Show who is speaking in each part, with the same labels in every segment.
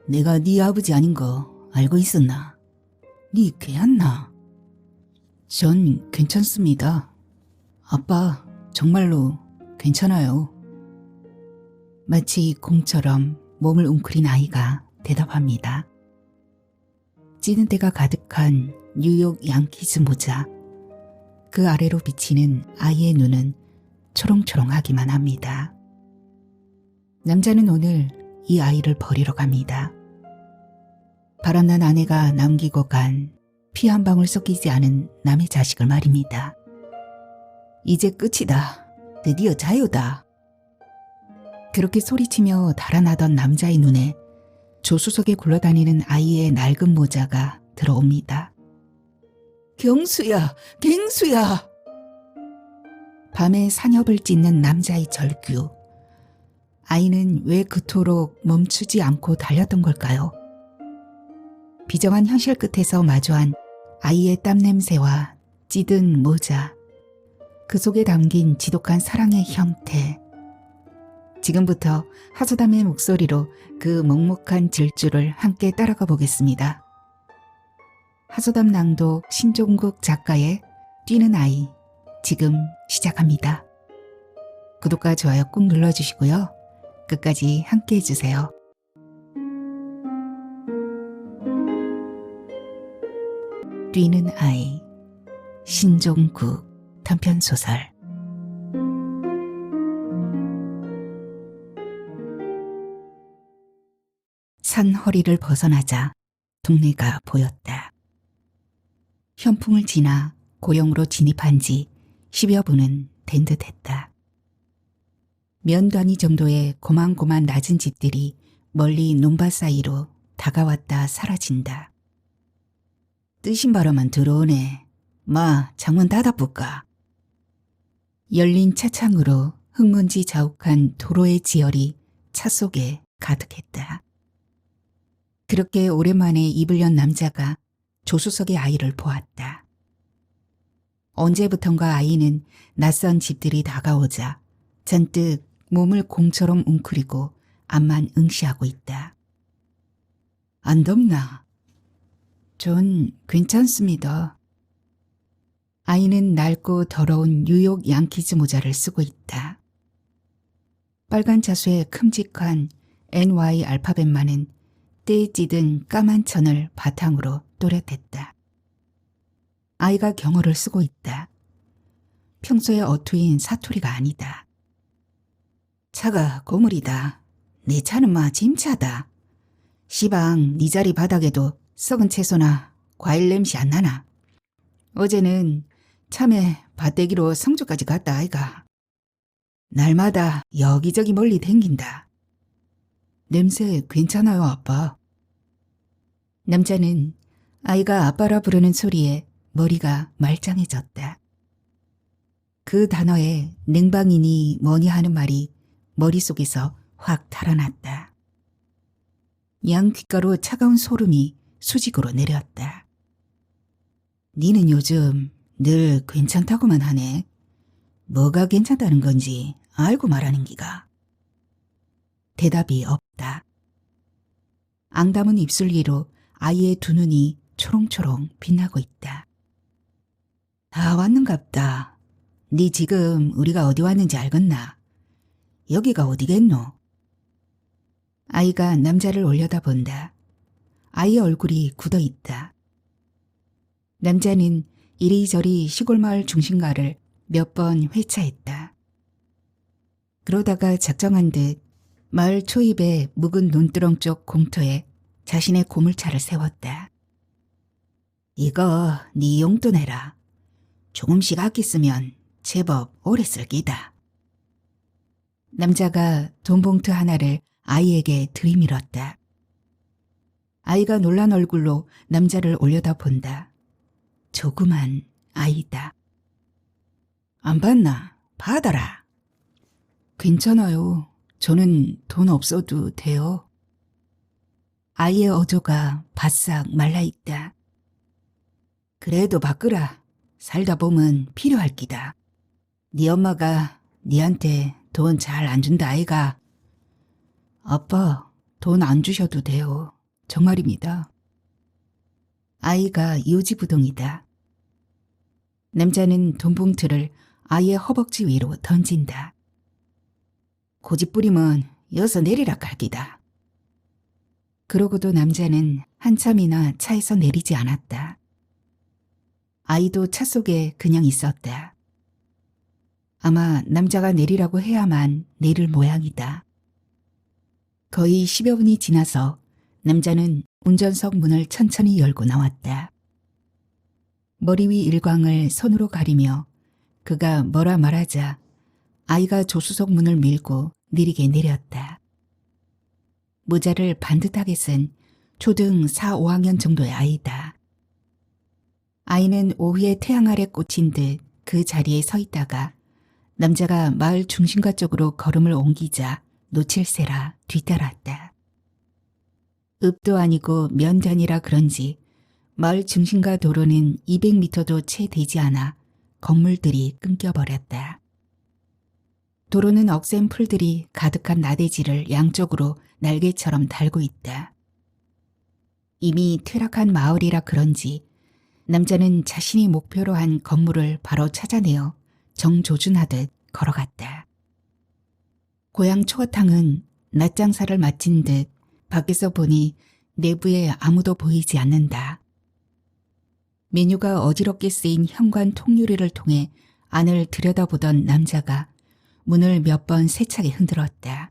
Speaker 1: 내가 네 아버지 아닌 거 알고 있었나? 니 걔였나? 전 괜찮습니다. 아빠, 정말로 괜찮아요. 마치 공처럼 몸을 웅크린 아이가 대답합니다. 찌는 때가 가득한 뉴욕 양키즈 모자. 그 아래로 비치는 아이의 눈은 초롱초롱하기만 합니다. 남자는 오늘 이 아이를 버리러 갑니다. 바람난 아내가 남기고 간 피 한 방울 섞이지 않은 남의 자식을 말입니다. 이제 끝이다. 드디어 자유다. 그렇게 소리치며 달아나던 남자의 눈에 조수석에 굴러다니는 아이의 낡은 모자가 들어옵니다. 경수야, 갱수야. 밤에 산협을 찢는 남자의 절규. 아이는 왜 그토록 멈추지 않고 달렸던 걸까요? 비정한 현실 끝에서 마주한 아이의 땀 냄새와 찌든 모자. 그 속에 담긴 지독한 사랑의 형태. 지금부터 하소담의 목소리로 그 먹먹한 질주를 함께 따라가 보겠습니다. 하소담 낭독 신종국 작가의 뛰는 아이, 지금 시작합니다. 구독과 좋아요 꾹 눌러주시고요. 끝까지 함께 해주세요. 뛰는 아이, 신종국 단편소설. 산 허리를 벗어나자 동네가 보였다. 현풍을 지나 고영으로 진입한 지 10여 분은 된 듯했다. 면 단위 정도의 고만고만 낮은 집들이 멀리 논밭 사이로 다가왔다 사라진다. 뜨신 바람만 들어오네. 마, 창문 닫아볼까? 열린 차창으로 흙먼지 자욱한 도로의 지열이 차 속에 가득했다. 그렇게 오랜만에 입을 연 남자가 조수석의 아이를 보았다. 언제부턴가 아이는 낯선 집들이 다가오자 잔뜩 몸을 공처럼 웅크리고 앞만 응시하고 있다. 안 덥나? 전 괜찮습니다. 아이는 낡고 더러운 뉴욕 양키즈 모자를 쓰고 있다. 빨간 자수에 큼직한 NY 알파벳만은 때에 찌든 까만 천을 바탕으로 또렷했다. 아이가 경어를 쓰고 있다. 평소에 어투인 사투리가 아니다. 차가 고물이다. 내 차는 마 짐차다. 시방 네 자리 바닥에도 썩은 채소나 과일 냄새 안 나나? 어제는 참외 밭대기로 성주까지 갔다 아이가. 날마다 여기저기 멀리 댕긴다. 냄새 괜찮아요, 아빠. 남자는 아이가 아빠라 부르는 소리에 머리가 말짱해졌다. 그 단어에 냉방이니 뭐니 하는 말이 머릿속에서 확 달아났다. 양 귓가로 차가운 소름이 수직으로 내렸다. 니는 요즘 늘 괜찮다고만 하네. 뭐가 괜찮다는 건지 알고 말하는 기가. 대답이 없다. 앙담은 입술 위로 아이의 두 눈이 초롱초롱 빛나고 있다. 다 왔는갑다. 니 지금 우리가 어디 왔는지 알겠나? 여기가 어디겠노? 아이가 남자를 올려다본다. 아이의 얼굴이 굳어있다. 남자는 이리저리 시골 마을 중심가를 몇 번 회차했다. 그러다가 작정한 듯 마을 초입의 묵은 논두렁 쪽 공터에 자신의 고물차를 세웠다. 이거 네 용돈 해라. 조금씩 아끼 쓰면 제법 오래 쓸 기다. 남자가 돈 봉투 하나를 아이에게 들이밀었다. 아이가 놀란 얼굴로 남자를 올려다본다. 조그만 아이다. 안 받나? 받아라. 괜찮아요. 저는 돈 없어도 돼요. 아이의 어조가 바싹 말라있다. 그래도 바꾸라. 살다 보면 필요할 기다. 네 엄마가 니한테 돈 잘 안 준다 아이가. 아빠, 돈 안 주셔도 돼요. 정말입니다. 아이가 요지부동이다. 남자는 돈 봉투를 아이의 허벅지 위로 던진다. 고집 부리면 여서 내리라 갈기다. 그러고도 남자는 한참이나 차에서 내리지 않았다. 아이도 차 속에 그냥 있었다. 아마 남자가 내리라고 해야만 내릴 모양이다. 거의 10여 분이 지나서 남자는 운전석 문을 천천히 열고 나왔다. 머리 위 일광을 손으로 가리며 그가 뭐라 말하자 아이가 조수석 문을 밀고 느리게 내렸다. 모자를 반듯하게 쓴 초등 4, 5학년 정도의 아이다. 아이는 오후에 태양 아래 꽂힌 듯 그 자리에 서 있다가 남자가 마을 중심가 쪽으로 걸음을 옮기자 놓칠세라 뒤따랐다. 읍도 아니고 면도 아니라 그런지 마을 중심가 도로는 200m도 채 되지 않아 건물들이 끊겨버렸다. 도로는 억센 풀들이 가득한 나대지를 양쪽으로 날개처럼 달고 있다. 이미 퇴락한 마을이라 그런지 남자는 자신이 목표로 한 건물을 바로 찾아내어 정조준하듯 걸어갔다. 고향 초가탕은 낮장사를 마친 듯 밖에서 보니 내부에 아무도 보이지 않는다. 메뉴가 어지럽게 쓰인 현관 통유리를 통해 안을 들여다보던 남자가 문을 몇 번 세차게 흔들었다.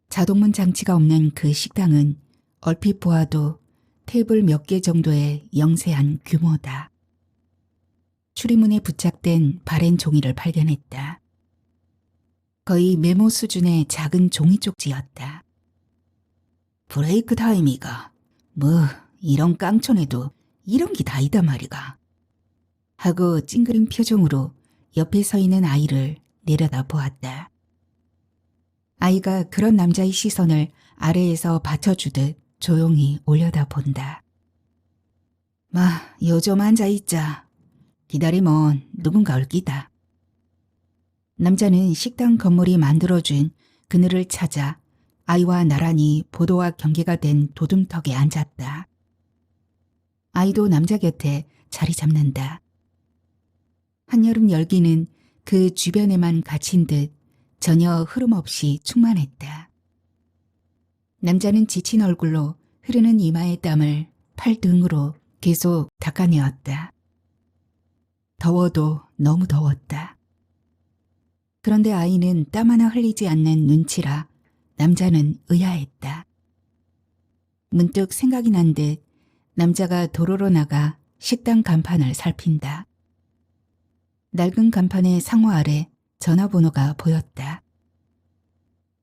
Speaker 1: 자동문 장치가 없는 그 식당은 얼핏 보아도 테이블 몇 개 정도의 영세한 규모다. 출입문에 부착된 바랜 종이를 발견했다. 거의 메모 수준의 작은 종이 쪽지였다. 브레이크 타임이가 뭐 이런 깡촌에도 이런 게 다 있단 말이가. 하고 찡그린 표정으로 옆에 서 있는 아이를 내려다 보았다. 아이가 그런 남자의 시선을 아래에서 받쳐주듯 조용히 올려다 본다. 마, 요 좀 앉아있자. 기다리면 누군가 올 기다. 남자는 식당 건물이 만들어준 그늘을 찾아 아이와 나란히 보도와 경계가 된 도둠턱에 앉았다. 아이도 남자 곁에 자리 잡는다. 한여름 열기는 그 주변에만 갇힌 듯 전혀 흐름 없이 충만했다. 남자는 지친 얼굴로 흐르는 이마의 땀을 팔등으로 계속 닦아내었다. 더워도 너무 더웠다. 그런데 아이는 땀 하나 흘리지 않는 눈치라 남자는 의아했다. 문득 생각이 난 듯 남자가 도로로 나가 식당 간판을 살핀다. 낡은 간판의 상호 아래 전화번호가 보였다.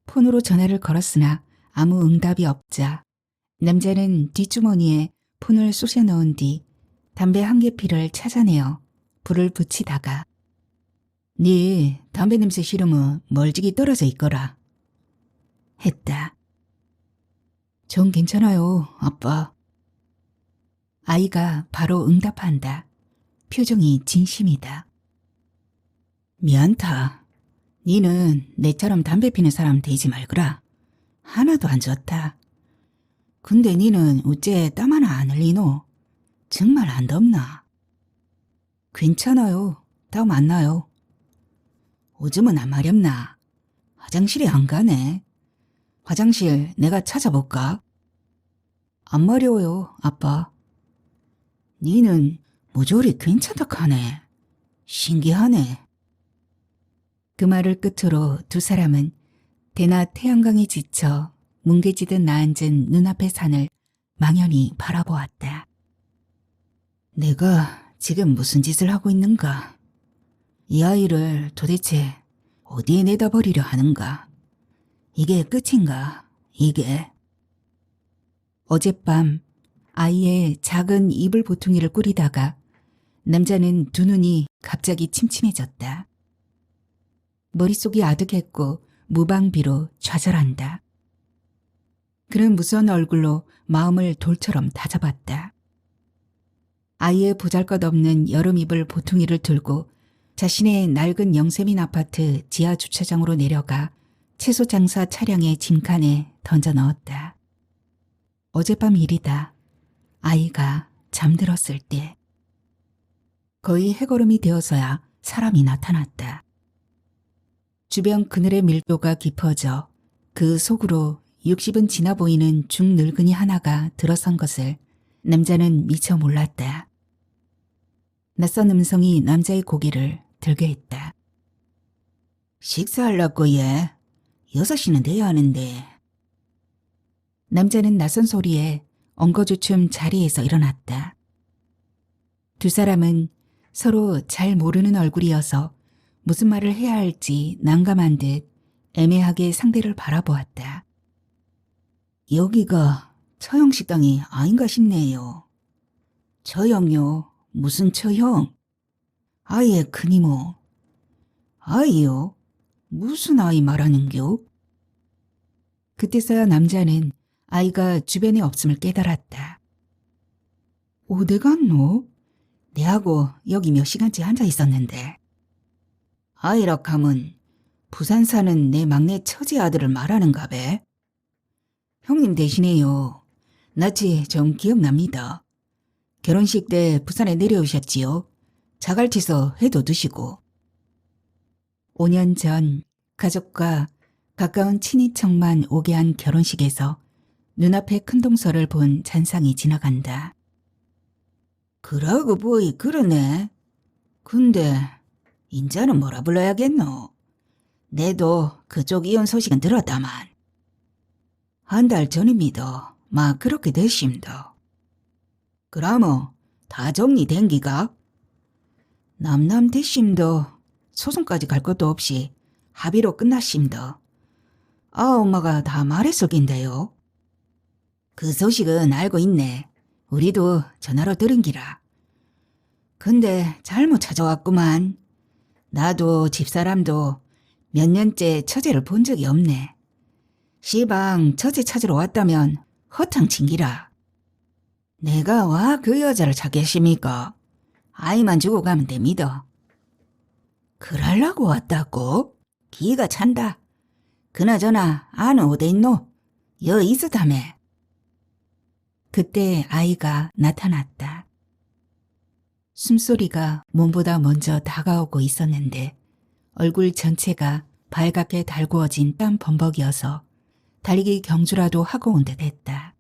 Speaker 1: 폰으로 전화를 걸었으나 아무 응답이 없자 남자는 뒷주머니에 폰을 쑤셔 넣은 뒤 담배 한 개피를 찾아내어 불을 붙이다가 네 담배 냄새 싫으면 멀찍이 떨어져 있거라 했다. 전 괜찮아요, 아빠. 아이가 바로 응답한다. 표정이 진심이다. 미안타. 니는 내처럼 담배 피는 사람 되지 말거라. 하나도 안 좋다. 근데 니는 어째 땀 하나 안 흘리노? 정말 안 덥나? 괜찮아요. 땀 안 나요. 오줌은 안 마렵나? 화장실에 안 가네. 화장실 내가 찾아볼까? 안 마려워요, 아빠. 니는 모조리 괜찮다 카네. 신기하네. 그 말을 끝으로 두 사람은 대낮 태양광에 지쳐 뭉개지듯 나앉은 눈앞의 산을 망연히 바라보았다. 내가 지금 무슨 짓을 하고 있는가? 이 아이를 도대체 어디에 내다 버리려 하는가? 이게 끝인가? 이게. 어젯밤 아이의 작은 이불 보퉁이를 꾸리다가 남자는 두 눈이 갑자기 침침해졌다. 머릿속이 아득했고 무방비로 좌절한다. 그는 무서운 얼굴로 마음을 돌처럼 다잡았다. 아이의 보잘것없는 여름 이불 보퉁이를 들고 자신의 낡은 영세민 아파트 지하 주차장으로 내려가 채소 장사 차량의 짐칸에 던져 넣었다. 어젯밤 일이다. 아이가 잠들었을 때. 거의 해걸음이 되어서야 사람이 나타났다. 주변 그늘의 밀도가 깊어져 그 속으로 60은 지나 보이는 중늙은이 하나가 들어선 것을 남자는 미처 몰랐다. 낯선 음성이 남자의 고개를 들게 했다. 식사하려고 얘. 6시는 돼야 하는데. 남자는 낯선 소리에 엉거주춤 자리에서 일어났다. 두 사람은 서로 잘 모르는 얼굴이어서 무슨 말을 해야 할지 난감한 듯 애매하게 상대를 바라보았다. 여기가 처형 식당이 아닌가 싶네요. 처형요? 무슨 처형? 아이의 큰이모. 아이요? 무슨 아이 말하는겨? 그때서야 남자는 아이가 주변에 없음을 깨달았다. 어디 갔노? 내하고 여기 몇 시간째 앉아 있었는데. 아이라 하면 부산 사는 내 막내 처제 아들을 말하는가 배? 형님 대신에요. 낯이 좀 기억납니다. 결혼식 때 부산에 내려오셨지요? 자갈치서 회도 드시고. 5년 전 가족과 가까운 친인척만 오게 한 결혼식에서 눈앞에 큰 동서를 본 잔상이 지나간다. 그러고 보이 그러네. 근데 인자는 뭐라 불러야겠노? 내도 그쪽 이혼 소식은 들었다만. 한 달 전입니다. 막 그렇게 되심도. 그라모 다 정리된 기가? 남남 대심도 소송까지 갈 것도 없이 합의로 끝났심도. 아 엄마가 다 말했을 낀데요. 그 소식은 알고 있네. 우리도 전화로 들은 기라. 근데 잘못 찾아왔구만. 나도 집사람도 몇 년째 처제를 본 적이 없네. 시방 처제 찾으러 왔다면 허탕친 기라. 내가 와 그 여자를 찾겠습니까? 아이만 주고 가면 됩니다. 그럴라고 왔다고? 기가 찬다. 그나저나 아는 어디 있노? 여 있었다며. 그때 아이가 나타났다. 숨소리가 몸보다 먼저 다가오고 있었는데 얼굴 전체가 발갛게 달구어진 땀 범벅이어서 달리기 경주라도 하고 온 듯 했다.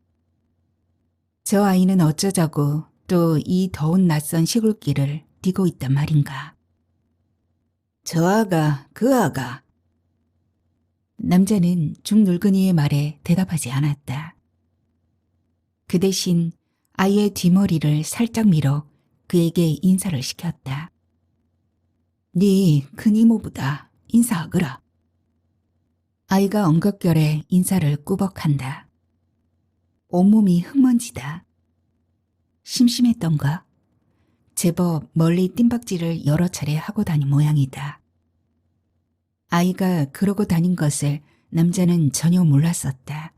Speaker 1: 저 아이는 어쩌자고 또 이 더운 낯선 시골길을 뛰고 있단 말인가. 저 아가, 그 아가. 남자는 중늙은이의 말에 대답하지 않았다. 그 대신 아이의 뒷머리를 살짝 밀어 그에게 인사를 시켰다. 네 큰이모보다 인사하거라. 아이가 엉겁결에 인사를 꾸벅한다. 온몸이 흙먼지다. 심심했던가? 제법 멀리 뜀박질을 여러 차례 하고 다닌 모양이다. 아이가 그러고 다닌 것을 남자는 전혀 몰랐었다.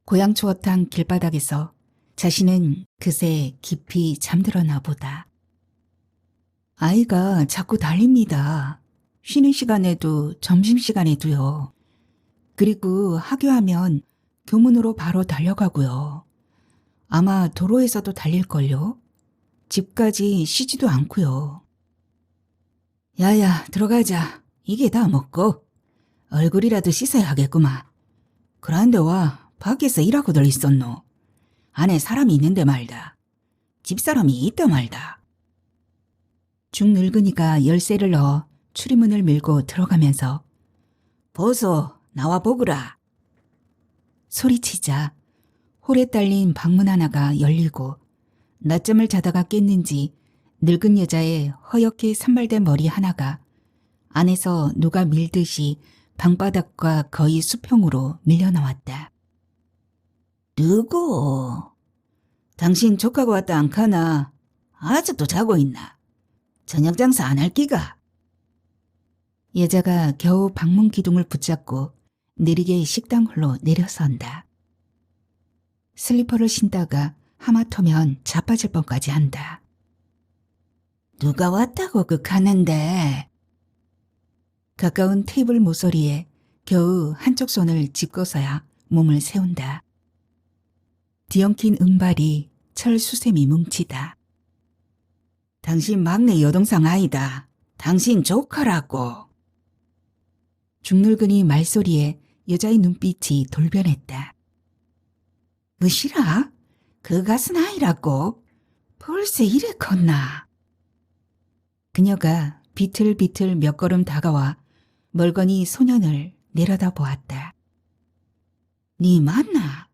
Speaker 1: 고향 추어탕 길바닥에서 자신은 그새 깊이 잠들었나 보다. 아이가 자꾸 달립니다. 쉬는 시간에도 점심시간에도요. 그리고 하교하면 교문으로 바로 달려가고요. 아마 도로에서도 달릴걸요. 집까지 쉬지도 않고요. 야야 들어가자. 이게 다 먹고 얼굴이라도 씻어야 하겠구만. 그런데 와 밖에서 일하고들 있었노. 안에 사람이 있는데 말다. 집사람이 있다 말다. 중늙은이가 열쇠를 넣어 출입문을 밀고 들어가면서 보소 나와 보거라. 소리치자 홀에 딸린 방문 하나가 열리고 낮잠을 자다가 깼는지 늙은 여자의 허옇게 산발된 머리 하나가 안에서 누가 밀듯이 방바닥과 거의 수평으로 밀려나왔다. 누구? 당신 족하고 왔다 안 카나? 아직도 자고 있나? 저녁 장사 안 할 끼가? 여자가 겨우 방문 기둥을 붙잡고 느리게 식당 홀로 내려선다. 슬리퍼를 신다가 하마터면 자빠질 뻔까지 한다. 누가 왔다고 극하는데? 가까운 테이블 모서리에 겨우 한쪽 손을 짚고서야 몸을 세운다. 뒤엉킨 은발이 철수세미 뭉치다. 당신 막내 여동생 아이다. 당신 조카라고. 중늙은이 말소리에 여자의 눈빛이 돌변했다. 무시라? 그 가슴 아이라고? 벌써 이래 컸나? 그녀가 비틀비틀 몇 걸음 다가와 멀거니 소년을 내려다보았다. 네 맞나?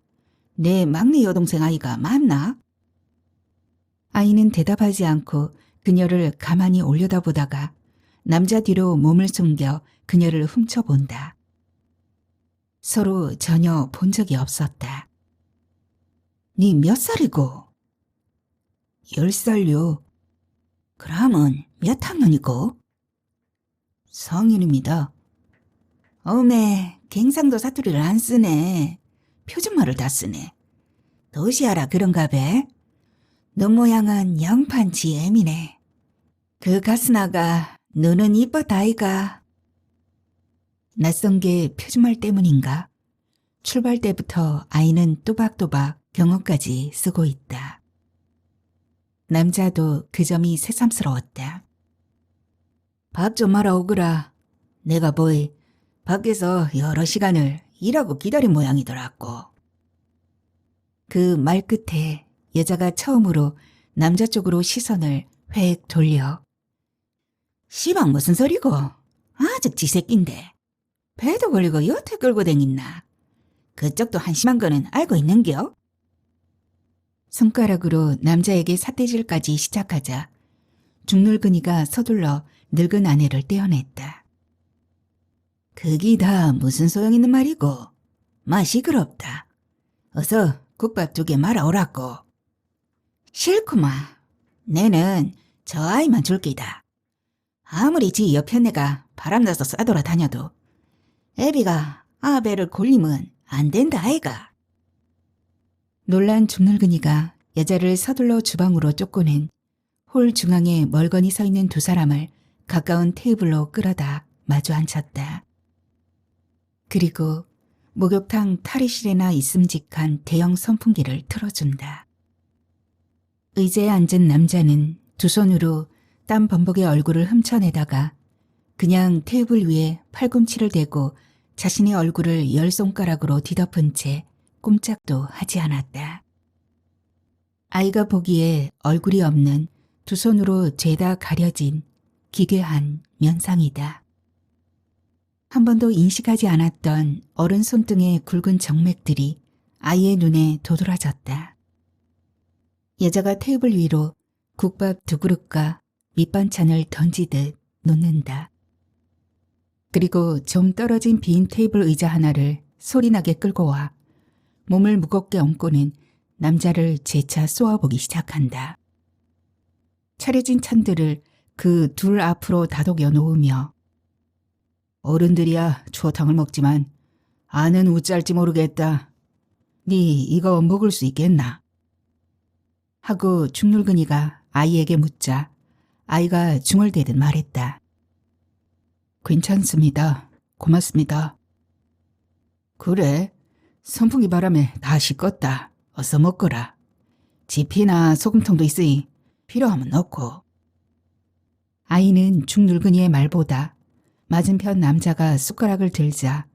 Speaker 1: 내 막내 여동생 아이가 맞나? 아이는 대답하지 않고 그녀를 가만히 올려다보다가 남자 뒤로 몸을 숨겨 그녀를 훔쳐본다. 서로 전혀 본 적이 없었다. 네 몇 살이고? 10살요. 그러면 몇 학년이고? 성인입니다. 어메, 갱상도 사투리를 안 쓰네. 표준말을 다 쓰네. 도시하라 그런가 배? 너 모양은 영판치 애미네. 그 가스나가 너는 이뻤다 아이가. 낯선 게 표준말 때문인가? 출발 때부터 아이는 또박또박 경어까지 쓰고 있다. 남자도 그 점이 새삼스러웠다. 밥 좀 말아 오거라. 내가 보이 밖에서 여러 시간을 일하고 기다린 모양이더라고. 그 말 끝에 여자가 처음으로 남자 쪽으로 시선을 획 돌려. 시방 무슨 소리고? 아직 지새낀데. 배도 걸리고 여태 끌고 댕긴나. 그쪽도 한심한 거는 알고 있는겨? 손가락으로 남자에게 삿대질까지 시작하자 중늙은이가 서둘러 늙은 아내를 떼어냈다. 그기 다 무슨 소용 있는 말이고. 마 시끄럽다. 어서 국밥 2개 말아오라고. 싫구마. 내는 저 아이만 줄 기다. 아무리 지 옆편네가 바람나서 싸돌아 다녀도 애비가 아배를 골리면 안 된다 아이가. 놀란 중늙은이가 여자를 서둘러 주방으로 쫓고는 홀 중앙에 멀거니 서 있는 2 사람을 가까운 테이블로 끌어다 마주 앉혔다. 그리고 목욕탕 탈의실에나 있음직한 대형 선풍기를 틀어준다. 의자에 앉은 남자는 2 손으로 땀 범벅의 얼굴을 훔쳐내다가 그냥 테이블 위에 팔꿈치를 대고 자신의 얼굴을 10손가락으로 뒤덮은 채 꼼짝도 하지 않았다. 아이가 보기에 얼굴이 없는 2 손으로 죄다 가려진 기괴한 면상이다. 한 번도 인식하지 않았던 어른 손등의 굵은 정맥들이 아이의 눈에 도드라졌다. 여자가 테이블 위로 국밥 2 그릇과 밑반찬을 던지듯 놓는다. 그리고 좀 떨어진 빈 테이블 의자 하나를 소리나게 끌고 와 몸을 무겁게 얹고는 남자를 재차 쏘아보기 시작한다. 차려진 찬들을 그 2 앞으로 다독여 놓으며 어른들이야 추어탕을 먹지만 아는 우짤지 모르겠다. 네 이거 먹을 수 있겠나? 하고 중늙은이가 아이에게 묻자 아이가 중얼대듯 말했다. 괜찮습니다. 고맙습니다. 그래? 선풍기 바람에 다 식었다. 어서 먹거라. 지피나 소금통도 있으니 필요하면 넣고. 아이는 중늙은이의 말보다 맞은편 남자가 숟가락을 들자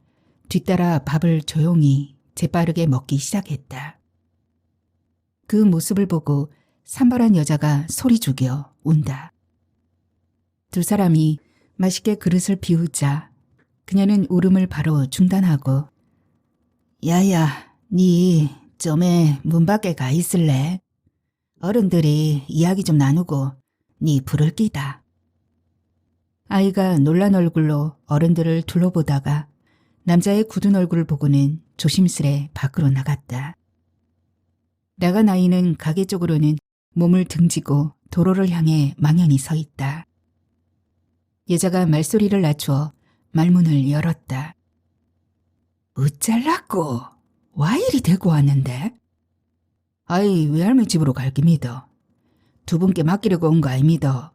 Speaker 1: 뒤따라 밥을 조용히 재빠르게 먹기 시작했다. 그 모습을 보고 산발한 여자가 소리 죽여 운다. 2 사람이 맛있게 그릇을 비우자 그녀는 울음을 바로 중단하고 야야, 니 좀에 문 밖에 가 있을래? 어른들이 이야기 좀 나누고 니 부를 끼다. 아이가 놀란 얼굴로 어른들을 둘러보다가 남자의 굳은 얼굴을 보고는 조심스레 밖으로 나갔다. 나간 아이는 가게 쪽으로는 몸을 등지고 도로를 향해 망연히 서 있다. 여자가 말소리를 낮추어 말문을 열었다. 어쩔라고? 와 이리 데리고 왔는데? 아이 외할머니 집으로 갈 깁니다. 2 분께 맡기려고 온 거 아닙니다.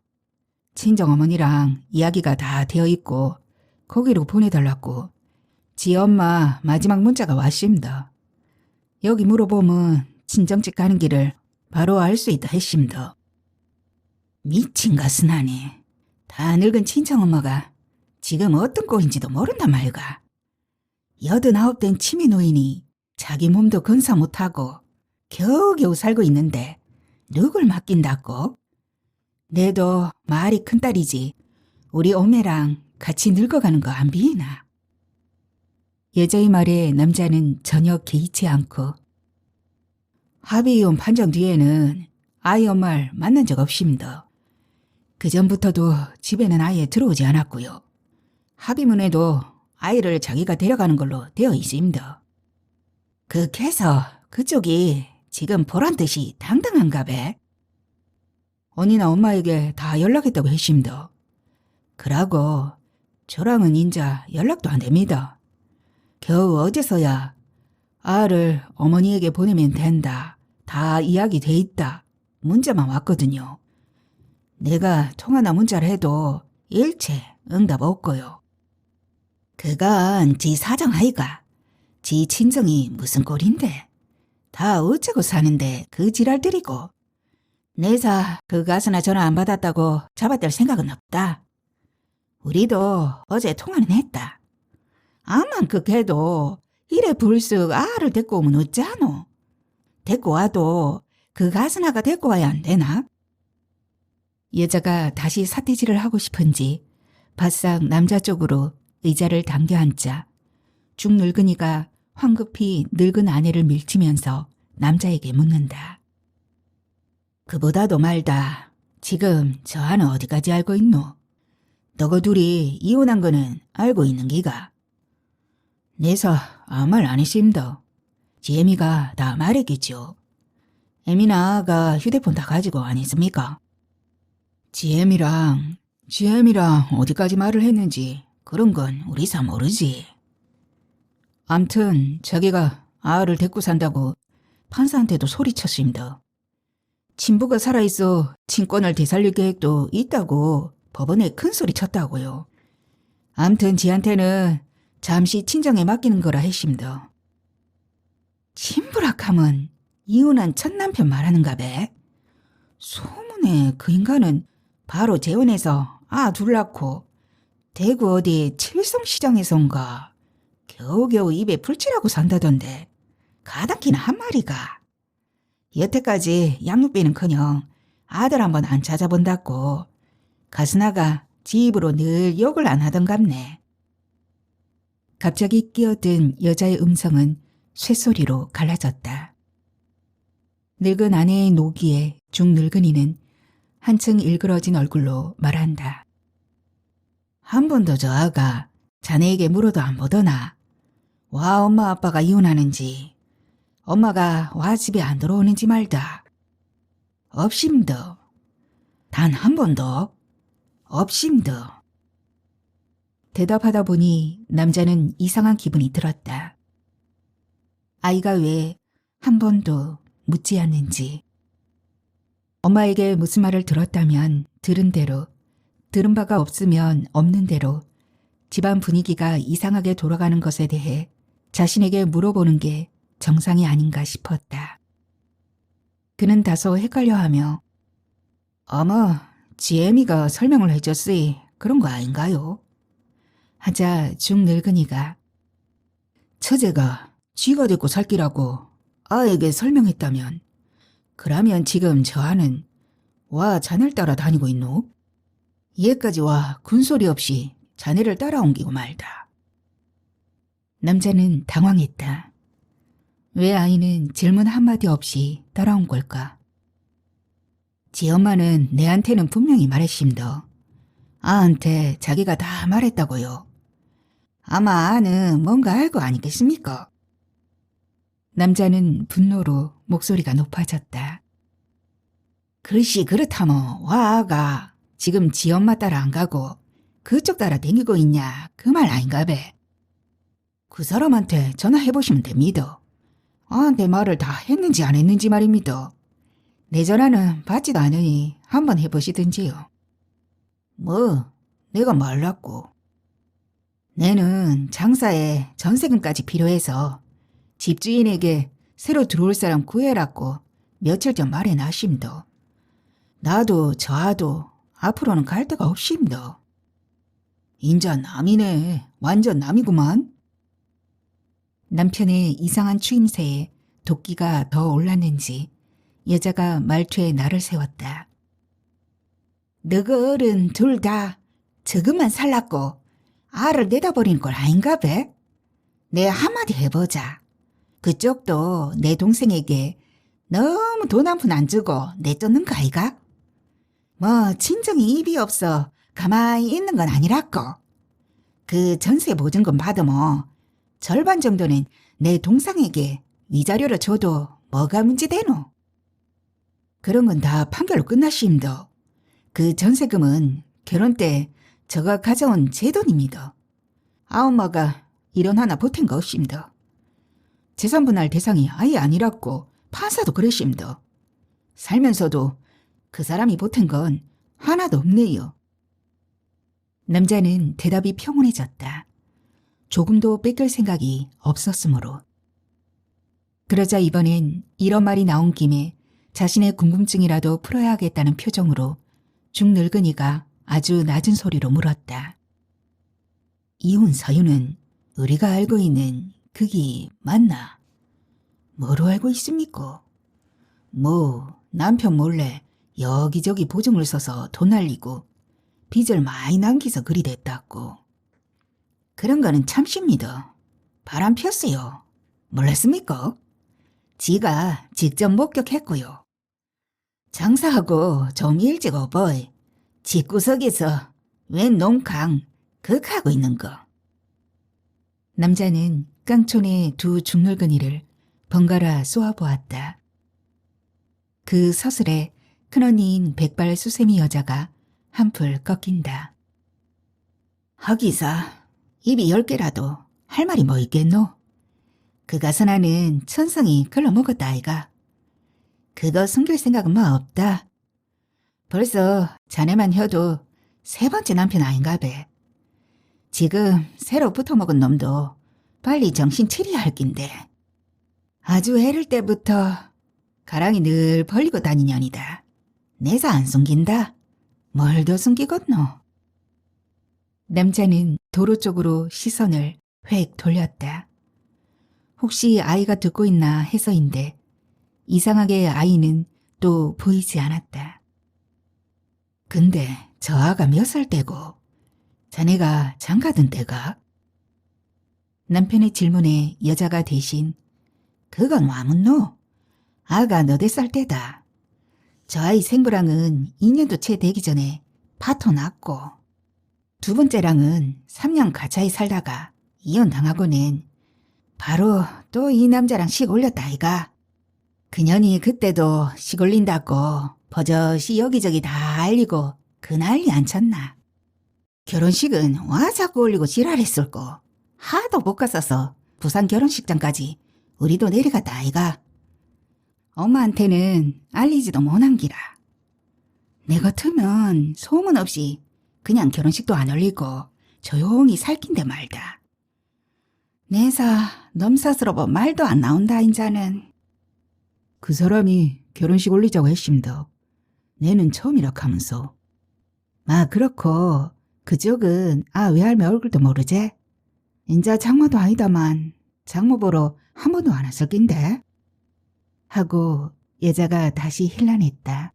Speaker 1: 친정어머니랑 이야기가 다 되어 있고 거기로 보내달라고 지 엄마 마지막 문자가 왔습니다. 여기 물어보면 친정집 가는 길을 바로 알 수 있다 했습니다. 미친 가스나네. 다 늙은 친정엄마가 지금 어떤 꼴인지도 모른단 말가. 89된 치매 노인이 자기 몸도 건사 못하고 겨우겨우 살고 있는데 누굴 맡긴다고? 내도 말이 큰딸이지 우리 오매랑 같이 늙어가는 거 안 비이나? 여자의 말에 남자는 전혀 개의치 않고 합의이혼 판정 뒤에는 아이 엄마를 만난 적 없습니다. 그전부터도 집에는 아예 들어오지 않았고요. 합의문에도 아이를 자기가 데려가는 걸로 되어 있습니다. 그래서 그쪽이 지금 보란듯이 당당한가 배? 언니나 엄마에게 다 연락했다고 했습니다. 그러고 저랑은 인자 연락도 안 됩니다. 겨우 어제서야 아를 어머니에게 보내면 된다. 다 이야기 돼 있다. 문자만 왔거든요. 내가 통화나 문자를 해도 일체 응답 없고요. 그건 지 사정 아이가. 지 친정이 무슨 꼴인데. 다 어쩌고 사는데 그 지랄들이고. 내사 그 가수나 전화 안 받았다고 잡아댈 생각은 없다. 우리도 어제 통화는 했다. 암만 그게도 이래 불쑥 아를 데리고 오면 어쩌노? 데리고 와도 그 가수나가 데리고 와야 안 되나? 여자가 다시 사태질을 하고 싶은지 바싹 남자 쪽으로 의자를 당겨 앉자 중늙은이가 황급히 늙은 아내를 밀치면서 남자에게 묻는다. 그보다도 말다. 지금 저 아는 어디까지 알고 있노? 너거 둘이 이혼한 거는 알고 있는 기가? 내서 아무 말 안 했습니다. 지혜미가 다 말했겠죠. 애미나 아가 휴대폰 다 가지고 안 했습니까? 지혜미랑 어디까지 말을 했는지 그런 건 우리 사 모르지. 암튼 자기가 아를 데리고 산다고 판사한테도 소리쳤습니다. 친부가 살아있어 친권을 되살릴 계획도 있다고 법원에 큰 소리 쳤다고요. 암튼 지한테는 잠시 친정에 맡기는 거라 했습니다. 친부락하면 이혼한 첫 남편 말하는가 배? 소문에 그 인간은 바로 재혼해서 아 둘 낳고 대구 어디 칠성시장에선가 겨우겨우 입에 풀칠하고 산다던데 가당키나 한 마리가. 여태까지 양육비는커녕 아들 한번 안 찾아본다고 가스나가 지 입으로 늘 욕을 안 하던갑네. 갑자기 끼어든 여자의 음성은 쇳소리로 갈라졌다. 늙은 아내의 노기에 중늙은이는 한층 일그러진 얼굴로 말한다. 한 번도 저 아가 자네에게 물어도 안 보더나. 와 엄마 아빠가 이혼하는지 엄마가 와 집에 안 들어오는지 말다. 없심더. 단 한 번도 없심더. 대답하다 보니 남자는 이상한 기분이 들었다. 아이가 왜 한 번도 묻지 않는지. 엄마에게 무슨 말을 들었다면 들은 대로, 들은 바가 없으면 없는 대로 집안 분위기가 이상하게 돌아가는 것에 대해 자신에게 물어보는 게 정상이 아닌가 싶었다. 그는 다소 헷갈려하며 어머, 지혜미가 설명을 해줬으니 그런 거 아닌가요? 하자 중늙은이가 처제가 쥐가 됐고 살기라고 아에게 설명했다면 그러면 지금 저 아는 와 자네를 따라 다니고 있노? 얘까지 와 군소리 없이 자네를 따라옮기고 말다. 남자는 당황했다. 왜 아이는 질문 한마디 없이 따라온 걸까? 지 엄마는 내한테는 분명히 말했습니다. 아한테 자기가 다 말했다고요. 아마 아는 뭔가 알고 아니겠습니까? 남자는 분노로 목소리가 높아졌다. 글씨 그렇다모 와 아가 지금 지 엄마 따라 안 가고 그쪽 따라 댕기고 있냐 그 말 아닌가 배. 그 사람한테 전화해보시면 됩니다. 아한테 말을 다 했는지 안 했는지 말입니다. 내 전화는 받지도 않으니 한번 해보시든지요. 뭐 내가 말랐고. 내는 장사에 전세금까지 필요해서 집주인에게 새로 들어올 사람 구해라고 며칠 전 말해놨심도. 나도 저하도 앞으로는 갈 데가 없심도. 인자 남이네. 완전 남이구만. 남편의 이상한 추임새에 도끼가 더 올랐는지 여자가 말투에 나를 세웠다. 너그 어른 둘 다 저것만 살랐고 알을 내다버리는 걸 아닌가 배? 내 한마디 해보자. 그쪽도 내 동생에게 너무 돈 한 푼 안 주고 내쫓는 거 아이가? 뭐 친정이 입이 없어 가만히 있는 건 아니라고. 그 전세 보증금 받으면 절반 정도는 내 동생에게 위자료로 줘도 뭐가 문제되노? 그런 건 다 판결로 끝났심도. 그 전세금은 결혼 때 저가 가져온 제 돈입니다. 아엄마가 이런 하나 보탠 거 없심도. 재산분할 대상이 아예 아니라고 판사도 그랬심도. 살면서도 그 사람이 보탠 건 하나도 없네요. 남자는 대답이 평온해졌다. 조금도 뺏길 생각이 없었으므로. 그러자 이번엔 이런 말이 나온 김에 자신의 궁금증이라도 풀어야겠다는 표정으로 중늙은이가 아주 낮은 소리로 물었다. 이혼 사유는 우리가 알고 있는 그게 맞나? 뭐로 알고 있습니까? 뭐 남편 몰래 여기저기 보증을 써서 돈 날리고 빚을 많이 남기서 그리 됐다고. 그런 거는 참십니다. 바람 폈어요. 몰랐습니까? 지가 직접 목격했고요. 장사하고 좀 일찍 오버이 집구석에서 웬 농강 극하고 있는 거. 남자는 깡촌의 두 중늙은이를 번갈아 쏘아보았다. 그 서슬에 큰언니인 백발 수세미 여자가 한풀 꺾인다. 하기사, 입이 10개라도 할 말이 뭐 있겠노? 그가 선하는 천성이 글러먹었다 아이가. 그거 숨길 생각은 뭐 없다. 벌써 자네만 혀도 3번째 남편 아닌가 배. 지금 새로 붙어먹은 놈도 빨리 정신 차려야 할 낀데. 아주 애를 때부터 가랑이 늘 벌리고 다니년이다. 내사 안 숨긴다. 뭘 더 숨기겠노? 남자는 도로 쪽으로 시선을 획 돌렸다. 혹시 아이가 듣고 있나 해서인데 이상하게 아이는 또 보이지 않았다. 근데 저 아가 몇 살 때고 자네가 장가든 때가? 남편의 질문에 여자가 대신 그건 와문노. 아가 너댓 살 때다. 저 아이 생부랑은 2년도 채 되기 전에 파토 났고 두 번째랑은 3년 가차에 살다가 이혼당하고는 바로 또 이 남자랑 식 올렸다 아이가. 그년이 그때도 식 올린다고 버젓이 여기저기 다 알리고 그 난리 안 쳤나. 결혼식은 와 자꾸 올리고 지랄했을고 하도 못 갔어서 부산 결혼식장까지 우리도 내려갔다 아이가. 엄마한테는 알리지도 못한 기라. 내 같으면 소문 없이 그냥 결혼식도 안 올리고 조용히 살긴데 말다. 내사 넘사스러워 말도 안 나온다 인자는. 그 사람이 결혼식 올리자고 했심더. 내는 처음이라 하면서. 그렇고 그쪽은 외할매 얼굴도 모르제? 인자 장모도 아니다만 장모 보러 한 번도 안 왔을 낀데? 하고 여자가 다시 힐난했다.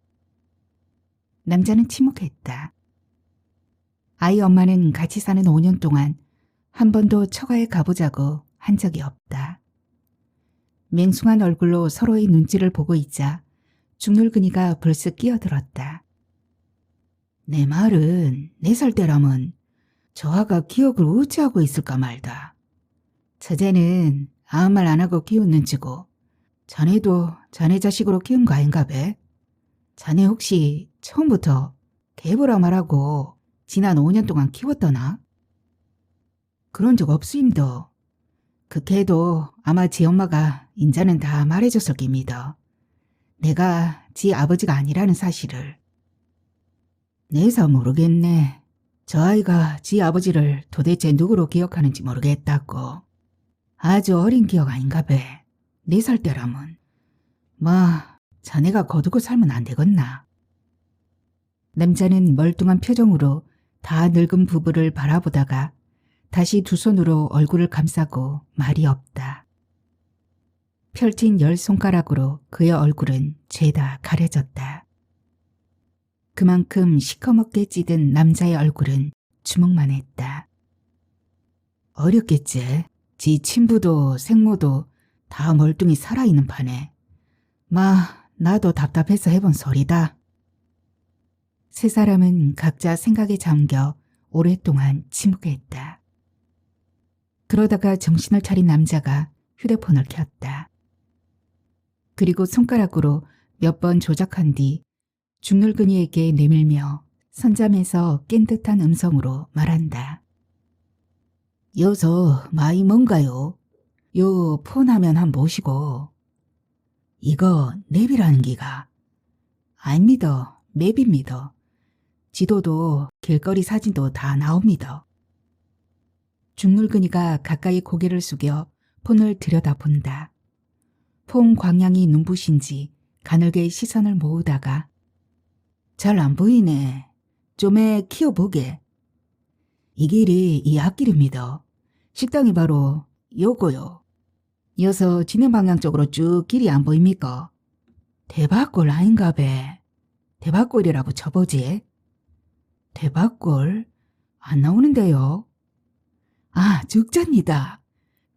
Speaker 1: 남자는 침묵했다. 아이 엄마는 같이 사는 5년 동안 한 번도 처가에 가보자고 한 적이 없다. 맹숭한 얼굴로 서로의 눈치를 보고 있자 중늙은이가 불쑥 끼어들었다. 내 말은 4살 때라면 저 아가 기억을 어찌하고 있을까 말다. 처제는 아무 말 안 하고 키웠는지고 자네도 자네 자식으로 키운 거 아닌가 배? 자네 혹시 처음부터 개보라 말하고 지난 5년 동안 키웠더나? 그런 적 없수임도. 그 개도 아마 지 엄마가 인자는 다 말해줬을 깁니다. 내가 지 아버지가 아니라는 사실을. 내사 모르겠네. 저 아이가 지 아버지를 도대체 누구로 기억하는지 모르겠다고. 아주 어린 기억 아닌가 배. 4살 때라면. 자네가 거두고 살면 안 되겠나. 남자는 멀뚱한 표정으로 다 늙은 부부를 바라보다가 다시 두 손으로 얼굴을 감싸고 말이 없다. 펼친 10손가락으로 그의 얼굴은 죄다 가려졌다. 그만큼 시커멓게 찌든 남자의 얼굴은 주먹만 했다. 어렵겠지. 지 친부도 생모도 다 멀뚱히 살아있는 판에. 나도 답답해서 해본 소리다. 세 사람은 각자 생각에 잠겨 오랫동안 침묵했다. 그러다가 정신을 차린 남자가 휴대폰을 켰다. 그리고 손가락으로 몇 번 조작한 뒤 중늙은이에게 내밀며 선잠에서 깬 듯한 음성으로 말한다. 여서 마이 뭔가요? 요 폰화면 한 보시고. 이거 맵이라는 기가. 아닙니다. 맵입니다. 지도도 길거리 사진도 다 나옵니다. 중늙은이가 가까이 고개를 숙여 폰을 들여다본다. 폰 광량이 눈부신지 가늘게 시선을 모으다가 잘 안 보이네. 좀에 키워보게. 이 길이 이 앞길입니다. 식당이 바로 요거요. 여서 진행 방향 쪽으로 쭉 길이 안 보입니까? 대박골 아닌가 배. 대박골이라고 쳐보지. 대박골? 안 나오는데요. 죽전이다.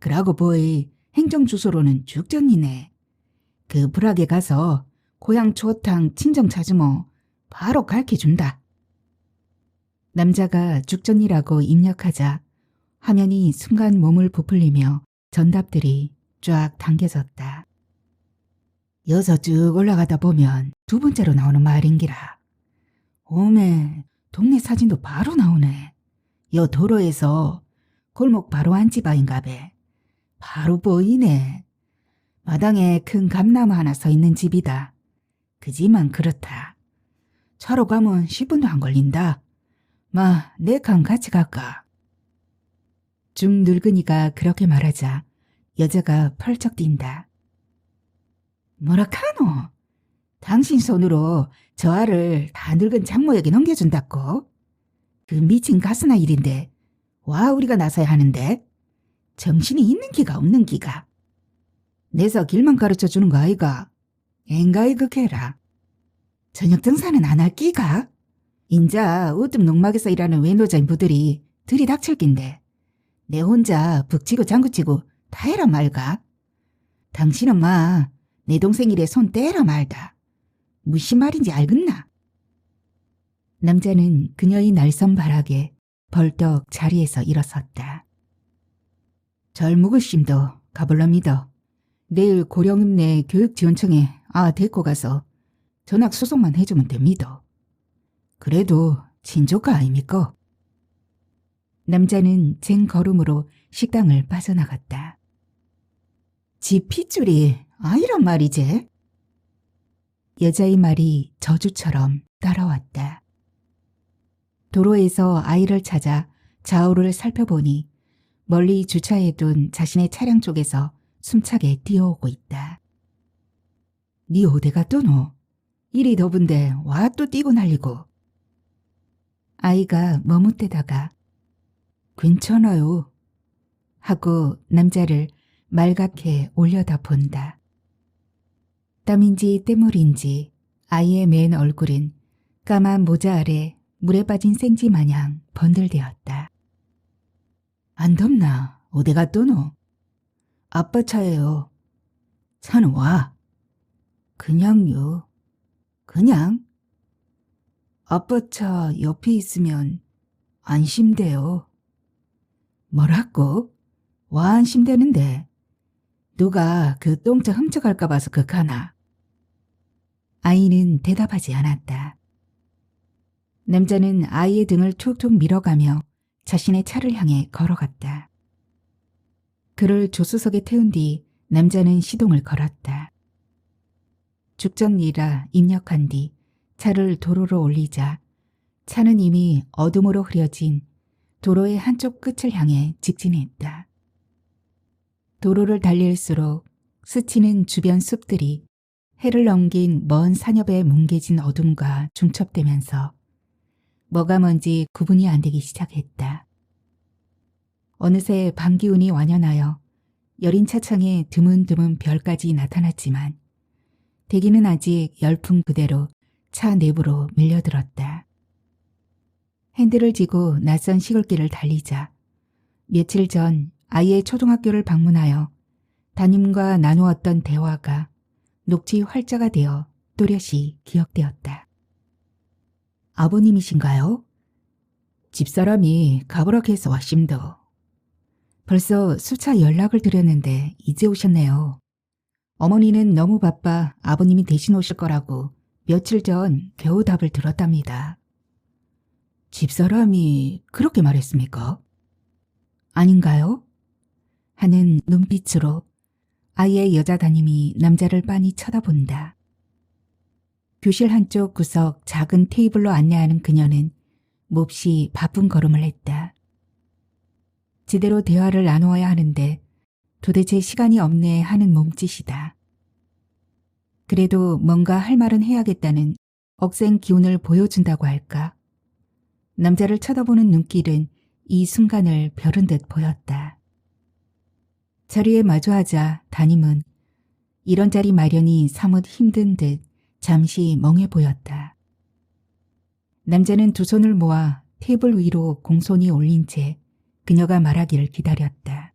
Speaker 1: 그러고 보이 행정주소로는 죽전이네. 그 불악에 가서 고향 추어탕 친정 찾으면 바로 가르쳐준다. 남자가 죽전이라고 입력하자 화면이 순간 몸을 부풀리며 전답들이 쫙 당겨졌다. 여서 쭉 올라가다 보면 두 번째로 나오는 마을인기라. 오메 동네 사진도 바로 나오네. 여 도로에서 골목 바로 안집아인가배. 바로 보이네. 마당에 큰 감나무 하나 서 있는 집이다. 그 집만 그렇다. 차로 가면 10분도 안 걸린다. 내 칸 같이 갈까? 중늙은이가 그렇게 말하자 여자가 펄쩍 뛴다. 뭐라카노? 당신 손으로 저 알을 다 늙은 장모에게 넘겨준다고? 그 미친 가스나 일인데 와 우리가 나서야 하는데? 정신이 있는 기가 없는 기가. 내서 길만 가르쳐주는 거 아이가? 엥가이 극해라. 저녁 등산은 안 할 끼가? 인자 우뜸 농막에서 일하는 외노자인 부들이 들이닥칠 낀데 내 혼자 북치고 장구치고 다 해라 말가? 당신은 내 동생 일에 손 떼라 말다. 무슨 말인지 알겠나? 남자는 그녀의 날선 발악에 벌떡 자리에서 일어섰다. 절 묵을심도 가볼랍니다. 내일 고령읍내 교육지원청에 데리고 가서 전학 수속만 해주면 됩니다. 그래도 친조가 아닙니까? 남자는 쟁 걸음으로 식당을 빠져나갔다. 지 핏줄이 아니란 말이지? 여자의 말이 저주처럼 따라왔다. 도로에서 아이를 찾아 좌우를 살펴보니 멀리 주차해둔 자신의 차량 쪽에서 숨차게 뛰어오고 있다. 니 어디가 떠노? 일이 더분데 와 또 뛰고 날리고. 아이가 머뭇대다가 괜찮아요 하고 남자를 말갛게 올려다 본다. 땀인지 때물인지 아이의 맨 얼굴은 까만 모자 아래 물에 빠진 생쥐 마냥 번들대었다. 안 덥나? 어디가 떠노? 아빠 차예요. 차는 와. 그냥요. 그냥? 아빠 차 옆에 있으면 안심돼요. 뭐라고? 와 안심되는데. 누가 그 똥차 훔쳐갈까 봐서 극하나. 아이는 대답하지 않았다. 남자는 아이의 등을 툭툭 밀어가며 자신의 차를 향해 걸어갔다. 그를 조수석에 태운 뒤 남자는 시동을 걸었다. 죽전이라 입력한 뒤 차를 도로로 올리자 차는 이미 어둠으로 흐려진 도로의 한쪽 끝을 향해 직진했다. 도로를 달릴수록 스치는 주변 숲들이 해를 넘긴 먼 산협에 뭉개진 어둠과 중첩되면서 뭐가 뭔지 구분이 안 되기 시작했다. 어느새 밤 기운이 완연하여 여린 차창에 드문드문 별까지 나타났지만 대기는 아직 열풍 그대로 차 내부로 밀려들었다. 핸들을 쥐고 낯선 시골길을 달리자 며칠 전 아이의 초등학교를 방문하여 담임과 나누었던 대화가 녹취 활자가 되어 또렷이 기억되었다. 아버님이신가요? 집사람이 가버락해서 왔심도. 벌써 수차 연락을 드렸는데 이제 오셨네요. 어머니는 너무 바빠 아버님이 대신 오실 거라고 며칠 전 겨우 답을 들었답니다. 집사람이 그렇게 말했습니까? 아닌가요? 하는 눈빛으로 아이의 여자 담임이 남자를 빤히 쳐다본다. 교실 한쪽 구석 작은 테이블로 안내하는 그녀는 몹시 바쁜 걸음을 했다. 제대로 대화를 나누어야 하는데 도대체 시간이 없네 하는 몸짓이다. 그래도 뭔가 할 말은 해야겠다는 억센 기운을 보여준다고 할까? 남자를 쳐다보는 눈길은 이 순간을 벼른 듯 보였다. 자리에 마주하자 담임은 이런 자리 마련이 사뭇 힘든 듯 잠시 멍해 보였다. 남자는 두 손을 모아 테이블 위로 공손히 올린 채 그녀가 말하기를 기다렸다.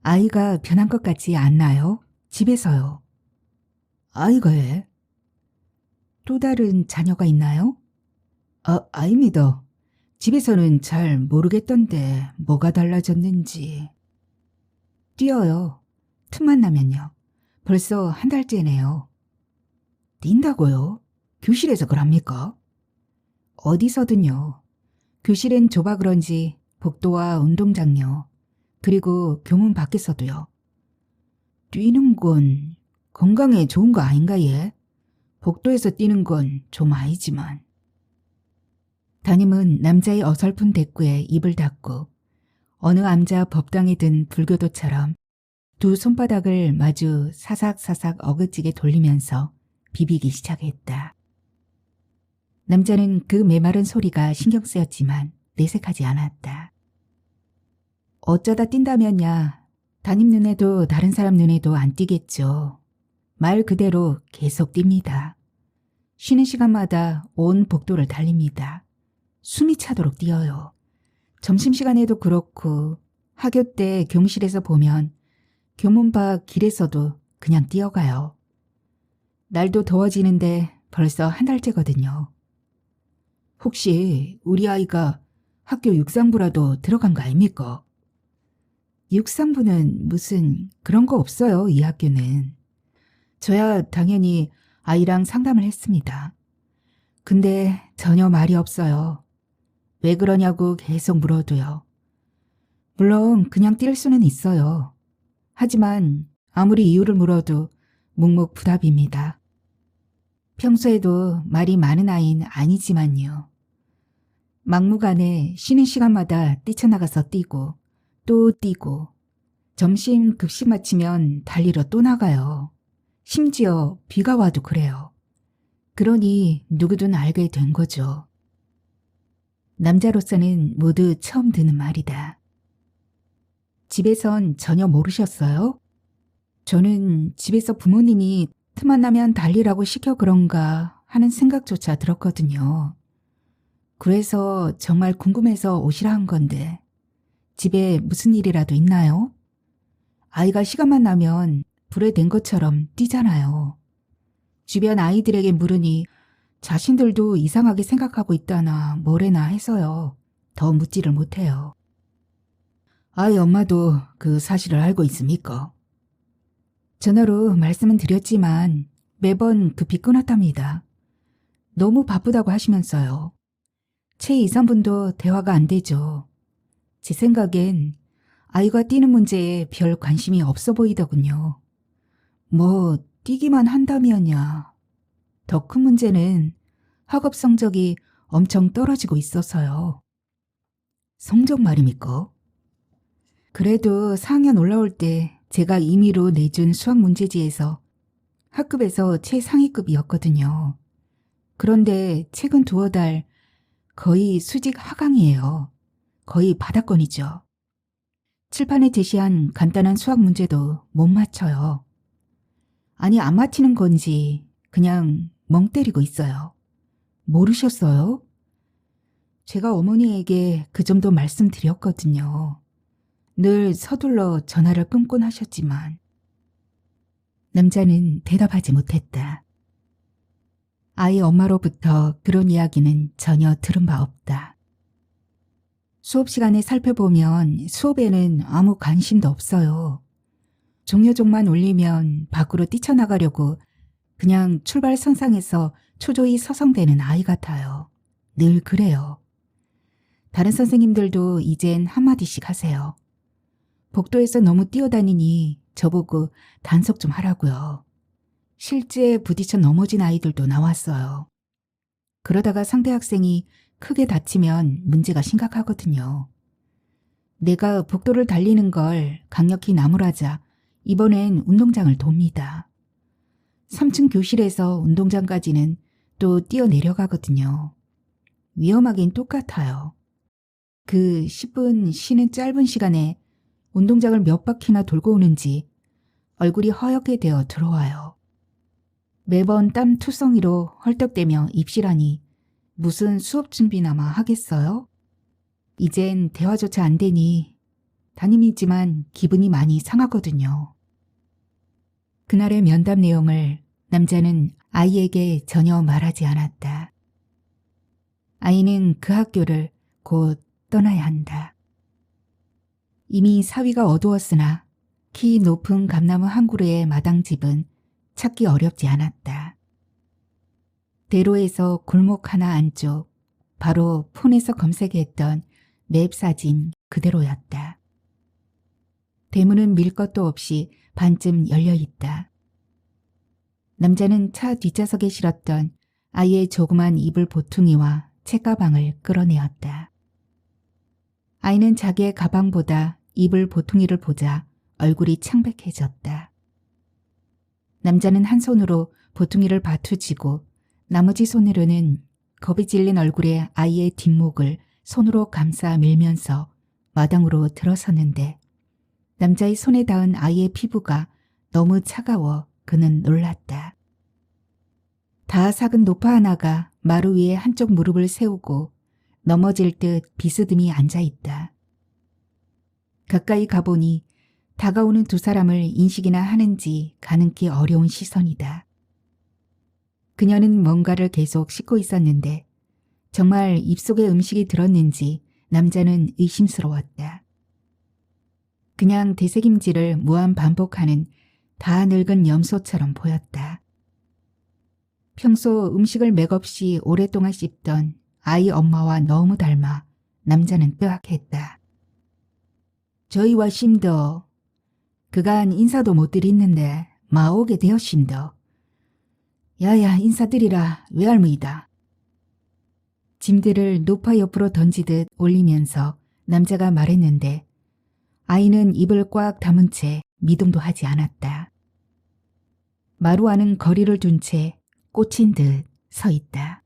Speaker 1: 아이가 변한 것 같지 않나요? 집에서요. 아이가 왜? 또 다른 자녀가 있나요? 아닙니다. 집에서는 잘 모르겠던데 뭐가 달라졌는지. 뛰어요. 틈만 나면요. 벌써 한 달째네요. 뛴다고요? 교실에서 그럽니까? 어디서든요. 교실은 좁아 그런지 복도와 운동장요. 그리고 교문 밖에서도요. 뛰는 건 건강에 좋은 거 아닌가 예? 복도에서 뛰는 건 좀 아니지만. 담임은 남자의 어설픈 대꾸에 입을 닫고 어느 암자 법당에 든 불교도처럼 두 손바닥을 마주 사삭사삭 어긋지게 돌리면서 비비기 시작했다. 남자는 그 메마른 소리가 신경 쓰였지만 내색하지 않았다. 어쩌다 뛴다면야 담임 눈에도 다른 사람 눈에도 안 띄겠죠. 말 그대로 계속 뜁니다. 쉬는 시간마다 온 복도를 달립니다. 숨이 차도록 뛰어요. 점심시간에도 그렇고 학교 때 교무실에서 보면 교문 밖 길에서도 그냥 뛰어가요. 날도 더워지는데 벌써 한 달째거든요. 혹시 우리 아이가 학교 육상부라도 들어간 거 아닙니까? 육상부는 무슨 그런 거 없어요, 이 학교는. 저야 당연히 아이랑 상담을 했습니다. 근데 전혀 말이 없어요. 왜 그러냐고 계속 물어도요. 물론 그냥 뛸 수는 있어요. 하지만 아무리 이유를 물어도 묵묵부답입니다. 평소에도 말이 많은 아이는 아니지만요. 막무가내 쉬는 시간마다 뛰쳐나가서 뛰고 또 뛰고 점심 급식 마치면 달리러 또 나가요. 심지어 비가 와도 그래요. 그러니 누구든 알게 된 거죠. 남자로서는 모두 처음 듣는 말이다. 집에선 전혀 모르셨어요? 저는 집에서 부모님이 틈만 나면 달리라고 시켜 그런가 하는 생각조차 들었거든요. 그래서 정말 궁금해서 오시라 한 건데 집에 무슨 일이라도 있나요? 아이가 시간만 나면 불에 댄 것처럼 뛰잖아요. 주변 아이들에게 물으니 자신들도 이상하게 생각하고 있다나 뭐래나 해서요. 더 묻지를 못해요. 아이 엄마도 그 사실을 알고 있습니까? 전화로 말씀은 드렸지만 매번 급히 끊었답니다. 너무 바쁘다고 하시면서요. 채 2, 3분도 대화가 안 되죠. 제 생각엔 아이가 뛰는 문제에 별 관심이 없어 보이더군요. 뭐 뛰기만 한다면야. 더 큰 문제는 학업 성적이 엄청 떨어지고 있어서요. 성적 말입니까? 그래도 4학년 올라올 때 제가 임의로 내준 수학 문제지에서 학급에서 최상위급이었거든요. 그런데 최근 두어 달 거의 수직 하강이에요. 거의 바닥권이죠. 칠판에 제시한 간단한 수학 문제도 못 맞춰요. 아니, 안 맞히는 건지 그냥 멍 때리고 있어요. 모르셨어요? 제가 어머니에게 그 점도 말씀드렸거든요. 늘 서둘러 전화를 끊곤 하셨지만. 남자는 대답하지 못했다. 아이 엄마로부터 그런 이야기는 전혀 들은 바 없다. 수업 시간에 살펴보면 수업에는 아무 관심도 없어요. 종료종만 울리면 밖으로 뛰쳐나가려고 그냥 출발선상에서 초조히 서성대는 아이 같아요. 늘 그래요. 다른 선생님들도 이젠 한마디씩 하세요. 복도에서 너무 뛰어다니니 저보고 단속 좀 하라고요. 실제 부딪혀 넘어진 아이들도 나왔어요. 그러다가 상대 학생이 크게 다치면 문제가 심각하거든요. 내가 복도를 달리는 걸 강력히 나무라자 이번엔 운동장을 돕니다. 3층 교실에서 운동장까지는 또 뛰어내려가거든요. 위험하긴 똑같아요. 그 10분 쉬는 짧은 시간에 운동장을 몇 바퀴나 돌고 오는지 얼굴이 허옇게 되어 들어와요. 매번 땀 투성이로 헐떡대며 입시라니 무슨 수업 준비나마 하겠어요? 이젠 대화조차 안 되니 담임이지만 기분이 많이 상하거든요. 그날의 면담 내용을 남자는 아이에게 전혀 말하지 않았다. 아이는 그 학교를 곧 떠나야 한다. 이미 사위가 어두웠으나 키 높은 감나무 한 그루의 마당집은 찾기 어렵지 않았다. 대로에서 골목 하나 안쪽, 바로 폰에서 검색했던 맵 사진 그대로였다. 대문은 밀 것도 없이 반쯤 열려 있다. 남자는 차 뒷좌석에 실었던 아이의 조그만 이불 보퉁이와 책가방을 끌어내었다. 아이는 자기의 가방보다 이불 보퉁이를 보자 얼굴이 창백해졌다. 남자는 한 손으로 보퉁이를 받투지고 나머지 손으로는 겁이 질린 얼굴에 아이의 뒷목을 손으로 감싸 밀면서 마당으로 들어섰는데 남자의 손에 닿은 아이의 피부가 너무 차가워 그는 놀랐다. 다 삭은 노파 하나가 마루 위에 한쪽 무릎을 세우고 넘어질 듯 비스듬히 앉아있다. 가까이 가보니 다가오는 두 사람을 인식이나 하는지 가늠기 어려운 시선이다. 그녀는 뭔가를 계속 씹고 있었는데 정말 입속에 음식이 들었는지 남자는 의심스러웠다. 그냥 되새김질을 무한 반복하는 다 늙은 염소처럼 보였다. 평소 음식을 맥없이 오랫동안 씹던 아이 엄마와 너무 닮아 남자는 뜨악했다. 저희와 심더. 그간 인사도 못 드리는데 마오게 되었신더. 야야 인사드리라 외할머니다. 짐들을 노파 옆으로 던지듯 올리면서 남자가 말했는데 아이는 입을 꽉 다문 채 미동도 하지 않았다. 마루와는 거리를 둔 채 꽂힌 듯 서 있다.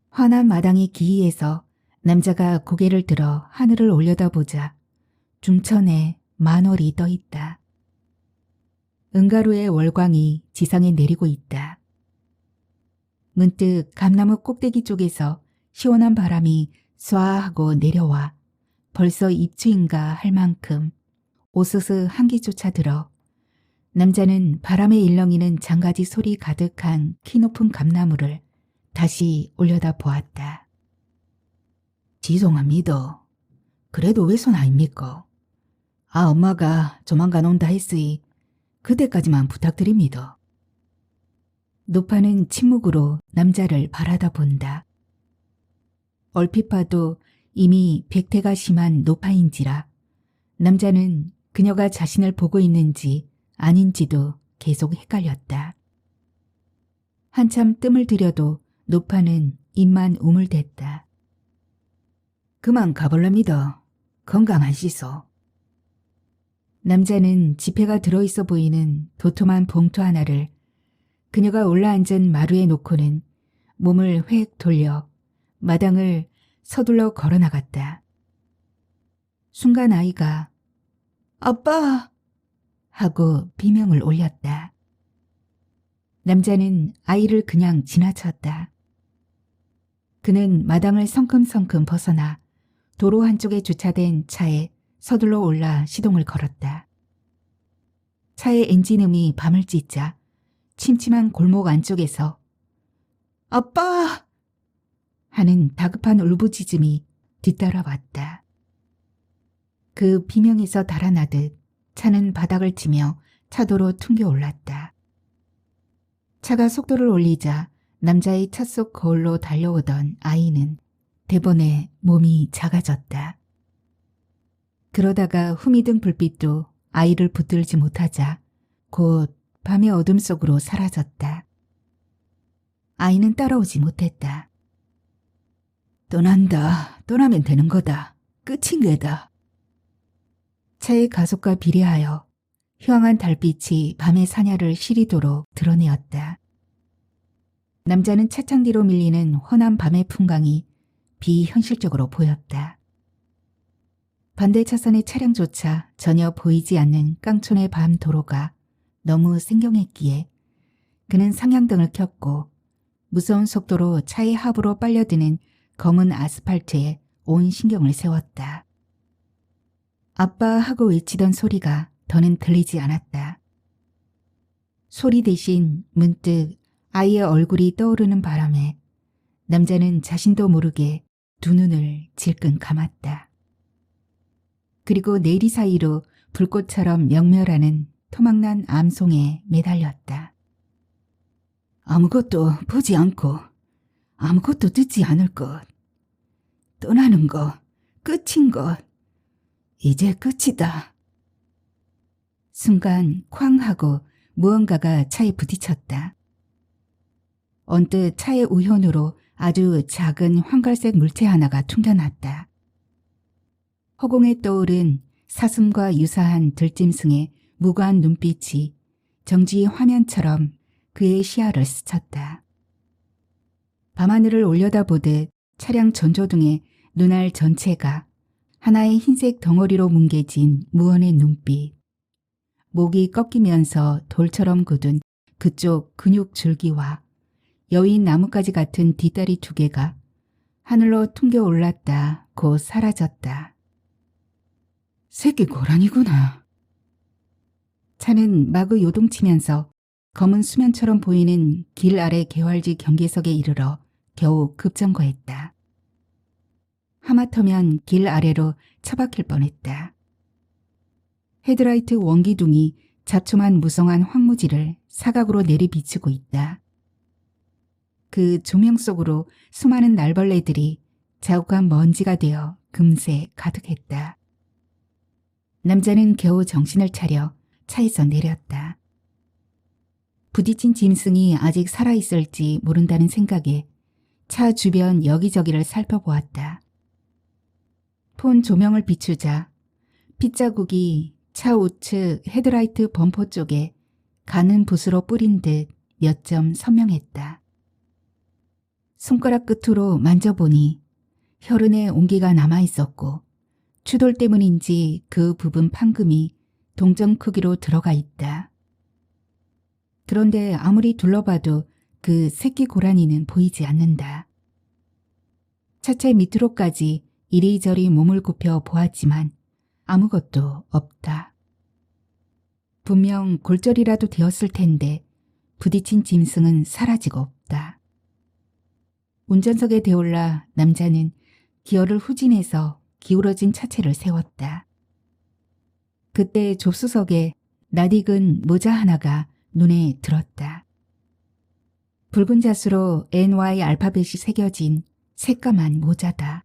Speaker 1: 환한 마당이 기이해서 남자가 고개를 들어 하늘을 올려다보자 중천에 만월이 떠 있다. 은가루의 월광이 지상에 내리고 있다. 문득 감나무 꼭대기 쪽에서 시원한 바람이 쏴 하고 내려와 벌써 입추인가 할 만큼 오스스 한기조차 들어 남자는 바람에 일렁이는 장가지 소리 가득한 키 높은 감나무를 다시 올려다 보았다. 죄송합니다. 그래도 왜 손 아닙니까? 아 엄마가 조만간 온다 했으니 그때까지만 부탁드립니다. 노파는 침묵으로 남자를 바라다 본다. 얼핏 봐도 이미 백태가 심한 노파인지라 남자는 그녀가 자신을 보고 있는지 아닌지도 계속 헷갈렸다. 한참 뜸을 들여도 노파는 입만 우물댔다. 그만 가볼랍니다. 건강하시소. 남자는 지폐가 들어있어 보이는 도톰한 봉투 하나를 그녀가 올라앉은 마루에 놓고는 몸을 획 돌려 마당을 서둘러 걸어나갔다. 순간 아이가 아빠! 하고 비명을 올렸다. 남자는 아이를 그냥 지나쳤다. 그는 마당을 성큼성큼 벗어나 도로 한쪽에 주차된 차에 서둘러 올라 시동을 걸었다. 차의 엔진음이 밤을 찢자 침침한 골목 안쪽에서 아빠! 하는 다급한 울부짖음이 뒤따라왔다. 그 비명에서 달아나듯 차는 바닥을 치며 차도로 퉁겨 올랐다. 차가 속도를 올리자 남자의 차 속 거울로 달려오던 아이는 대번에 몸이 작아졌다. 그러다가 후미든 불빛도 아이를 붙들지 못하자 곧 밤의 어둠 속으로 사라졌다. 아이는 따라오지 못했다. 떠나면 되는 거다. 끝인 게다. 차의 가속과 비례하여 휴황한 달빛이 밤의 사냐를 시리도록 드러내었다. 남자는 차창 뒤로 밀리는 훤한 밤의 풍광이 비현실적으로 보였다. 반대 차선의 차량조차 전혀 보이지 않는 깡촌의 밤 도로가 너무 생경했기에 그는 상향등을 켰고 무서운 속도로 차의 하부로 빨려드는 검은 아스팔트에 온 신경을 세웠다. 아빠 하고 외치던 소리가 더는 들리지 않았다. 소리 대신 문득 아이의 얼굴이 떠오르는 바람에 남자는 자신도 모르게 두 눈을 질끈 감았다. 그리고 내리 사이로 불꽃처럼 명멸하는 토막난 암송에 매달렸다. 아무것도 보지 않고 아무것도 듣지 않을 것. 떠나는 것, 끝인 것. 이제 끝이다. 순간 쾅 하고 무언가가 차에 부딪혔다. 언뜻 차의 우현으로 아주 작은 황갈색 물체 하나가 퉁겨났다. 허공에 떠오른 사슴과 유사한 들짐승의 무고한 눈빛이 정지 화면처럼 그의 시야를 스쳤다. 밤하늘을 올려다보듯 차량 전조등의 눈알 전체가 하나의 흰색 덩어리로 뭉개진 무언의 눈빛. 목이 꺾이면서 돌처럼 굳은 그쪽 근육 줄기와 여윈 나뭇가지 같은 뒷다리 두 개가 하늘로 퉁겨 올랐다 곧 사라졌다. 새끼 고라니구나. 차는 마구 요동치면서 검은 수면처럼 보이는 길 아래 개활지 경계석에 이르러 겨우 급정거했다. 하마터면 길 아래로 처박힐 뻔했다. 헤드라이트 원기둥이 자초만 무성한 황무지를 사각으로 내리비추고 있다. 그 조명 속으로 수많은 날벌레들이 자욱한 먼지가 되어 금세 가득했다. 남자는 겨우 정신을 차려 차에서 내렸다. 부딪힌 짐승이 아직 살아있을지 모른다는 생각에 차 주변 여기저기를 살펴보았다. 폰 조명을 비추자 핏자국이 차 우측 헤드라이트 범퍼 쪽에 가는 붓으로 뿌린 듯 몇 점 선명했다. 손가락 끝으로 만져보니 혈흔의 온기가 남아있었고 추돌 때문인지 그 부분 판금이 동전 크기로 들어가 있다. 그런데 아무리 둘러봐도 그 새끼 고라니는 보이지 않는다. 차체 밑으로까지 이리저리 몸을 굽혀 보았지만 아무것도 없다. 분명 골절이라도 되었을 텐데 부딪힌 짐승은 사라지고 없다. 운전석에 대올라 남자는 기어를 후진해서 기울어진 차체를 세웠다. 그때 조수석에 낯익은 모자 하나가 눈에 들었다. 붉은 자수로 NY 알파벳이 새겨진 새까만 모자다.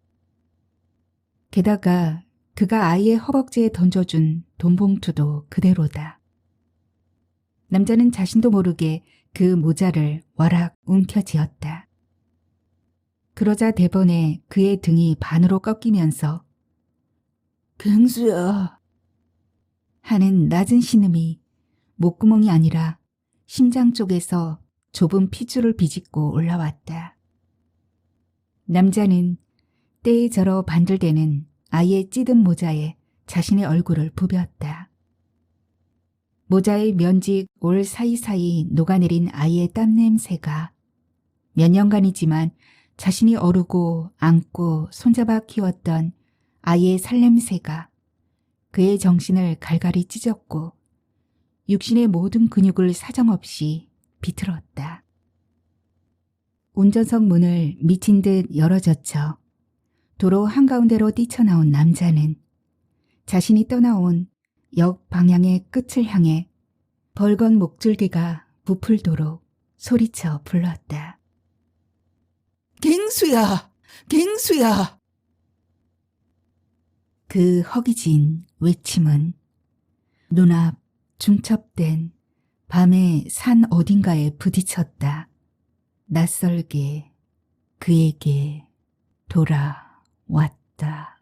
Speaker 1: 게다가 그가 아이의 허벅지에 던져준 돈봉투도 그대로다. 남자는 자신도 모르게 그 모자를 와락 움켜쥐었다. 그러자 대번에 그의 등이 반으로 꺾이면서 경수야 하는 낮은 신음이 목구멍이 아니라 심장 쪽에서 좁은 핏줄을 비집고 올라왔다. 남자는 때에 절어 반들대는 아이의 찌든 모자에 자신의 얼굴을 부볐다. 모자의 면직 올 사이사이 녹아내린 아이의 땀 냄새가 몇 년간이지만 자신이 어르고 안고 손잡아 키웠던 아이의 살냄새가 그의 정신을 갈갈이 찢었고 육신의 모든 근육을 사정없이 비틀었다. 운전석 문을 미친 듯 열어젖혀 도로 한가운데로 뛰쳐나온 남자는 자신이 떠나온 역 방향의 끝을 향해 벌건 목줄기가 부풀도록 소리쳐 불렀다. 갱수야! 갱수야! 그 허기진 외침은 눈앞 중첩된 밤의 산 어딘가에 부딪혔다. 낯설게 그에게 돌아왔다.